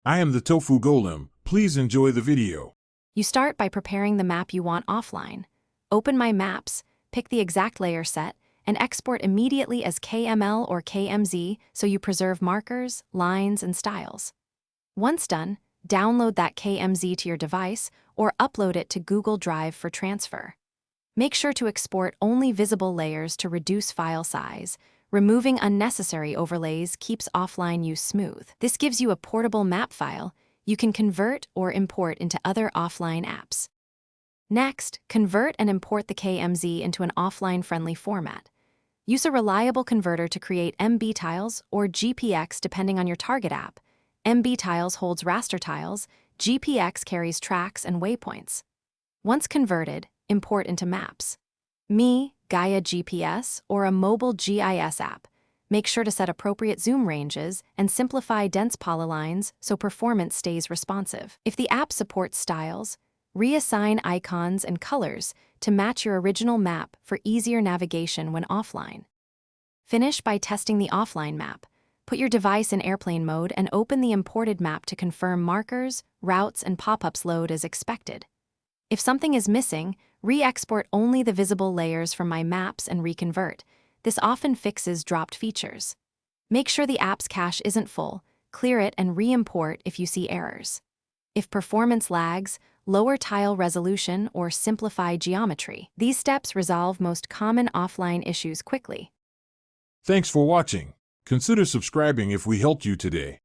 I am the Tofu Golem. Please enjoy the video. You start by preparing the map you want offline. Open My Maps, pick the exact layer set, and export immediately as KML or KMZ so you preserve markers, lines, and styles. Once done, download that KMZ to your device or upload it to Google Drive for transfer. Make sure to export only visible layers to reduce file size. Removing unnecessary overlays keeps offline use smooth. This gives you a portable map file you can convert or import into other offline apps. Next, convert and import the KMZ into an offline-friendly format. Use a reliable converter to create MB tiles or GPX depending on your target app. MB tiles holds raster tiles, GPX carries tracks and waypoints. Once converted, import into maps. Gaia GPS, or a mobile GIS app. Make sure to set appropriate zoom ranges and simplify dense polylines so performance stays responsive. If the app supports styles, reassign icons and colors to match your original map for easier navigation when offline. Finish by testing the offline map. Put your device in airplane mode and open the imported map to confirm markers, routes, and pop-ups load as expected. If something is missing, re-export only the visible layers from My Maps and reconvert. This often fixes dropped features. Make sure the app's cache isn't full, clear it and re-import if you see errors. If performance lags, lower tile resolution or simplify geometry. These steps resolve most common offline issues quickly. Thanks for watching. Consider subscribing if we helped you today.